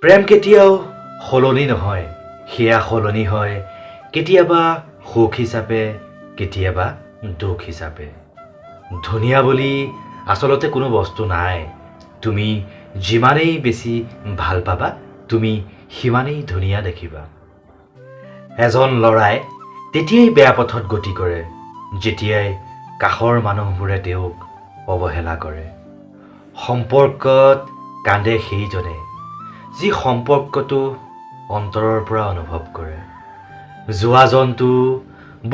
প্ৰেম কেতিয়াও সলনি নহয়, সেয়া সলনি হয় কেতিয়াবা সুখ হিচাপে, কেতিয়াবা দুখ হিচাপে। ধুনীয়া বুলি আচলতে কোনো বস্তু নাই। তুমি যিমানেই বেছি ভাল পাবা, তুমি সিমানেই ধুনীয়া দেখিবা। এজন ল'ৰাই তেতিয়াই বেয়া পথত গতি কৰে, যেতিয়াই কাষৰ মানুহবোৰে তেওঁক অৱহেলা কৰে। সম্পৰ্কত কান্দে সেইজনে যি সম্পৰ্কটো অন্তৰৰ পৰা অনুভৱ কৰে। যোৱাজনটো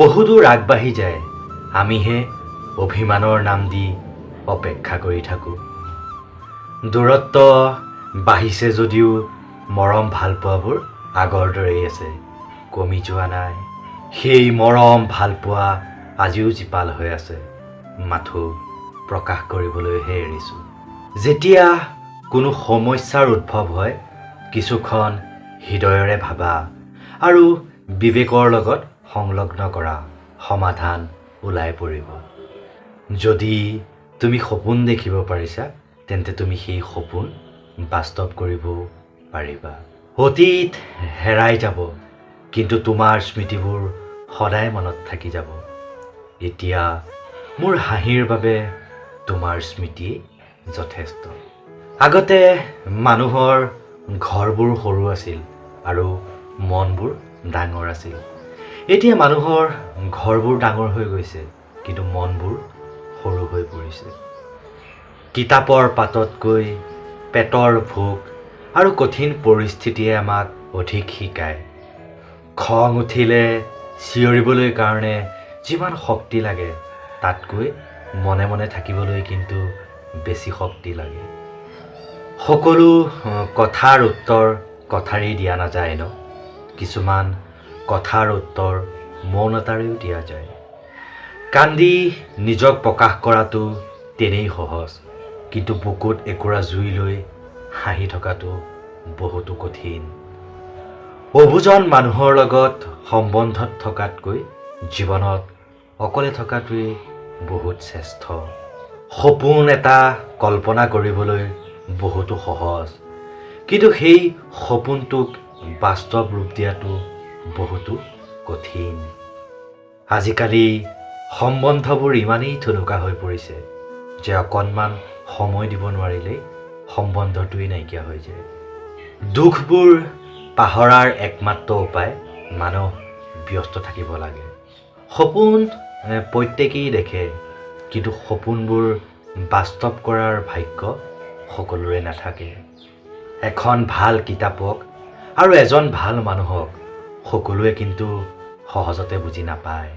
বহুদূৰ আগবাঢ়ি যায়, আমিহে অভিমানৰ নাম দি অপেক্ষা কৰি থাকোঁ। দূৰত্ব বাঢ়িছে যদিও মৰম ভালপোৱাবোৰ আগৰ দৰেই আছে, কমি যোৱা নাই। সেই মৰম ভালপোৱা আজিও জীপাল হৈ আছে, মাথো প্ৰকাশ কৰিবলৈহে এৰিছোঁ। যেতিয়া কোনো সমস্যাৰ উদ্ভৱ হয়, কিছুক্ষণ হৃদয়ৰে ভাবা আৰু বিবেকৰ লগত সংলগ্ন কৰা, সমাধান ওলাই পৰিব। যদি তুমি সপোন দেখিব পাৰিছা, তেন্তে তুমি সেই সপোন বাস্তৱ কৰিব পাৰিবা। অতীত হেৰাই যাব, কিন্তু তোমাৰ স্মৃতিবোৰ সদায় মনত থাকি যাব। এতিয়া মোৰ হাঁহিৰ বাবে তোমাৰ স্মৃতি যথেষ্ট। আগতে মানুহৰ ঘৰবোৰ সৰু আছিল আৰু মনবোৰ ডাঙৰ আছিল। এতিয়া মানুহৰ ঘৰবোৰ ডাঙৰ হৈ গৈছে, কিন্তু মনবোৰ সৰু হৈ পৰিছে। কিতাপৰ পাততকৈ পেটৰ ভোক আৰু কঠিন পৰিস্থিতিয়ে আমাক অধিক শিকায়। খং উঠিলে চিঞৰিবলৈ কাৰণে যিমান শক্তি লাগে, তাতকৈ মনে মনে থাকিবলৈ কিন্তু বেছি শক্তি লাগে। সকলো কথাৰ উত্তৰ কথাৰেই দিয়া নাযায় ন? কিছুমান কথাৰ উত্তৰ মৌনতাৰেও দিয়া যায়। কান্দি নিজক প্ৰকাশ কৰাটো তেনেই সহজ, কিন্তু বুকুত একুৰা জুই লৈ হাঁহি থকাটো বহুতো কঠিন। অবুজন মানুহৰ লগত সম্বন্ধত থকাতকৈ জীৱনত অকলে থকাটোৱেই বহুত শ্ৰেষ্ঠ। সপোন এটা কল্পনা কৰিবলৈ বহুতো সহজ, কিন্তু সেই সপোনটোক বাস্তৱ ৰূপ দিয়াটো বহুতো কঠিন। আজিকালি সম্বন্ধবোৰ ইমানেই থুনুকা হৈ পৰিছে যে অকণমান সময় দিব নোৱাৰিলেই সম্বন্ধটোৱেই নাইকিয়া হৈ যায়। দুখবোৰ পাহৰাৰ একমাত্ৰ উপায় মানুহ ব্যস্ত থাকিব লাগে। সপোন প্ৰত্যেকেই দেখে, কিন্তু সপোনবোৰ বাস্তৱ কৰাৰ ভাগ্য সকলোৰে নাথাকে। এখন ভাল কিতাপক আৰু এজন ভাল মানুহক সকলোৱে কিন্তু সহজতে বুজি নাপায়।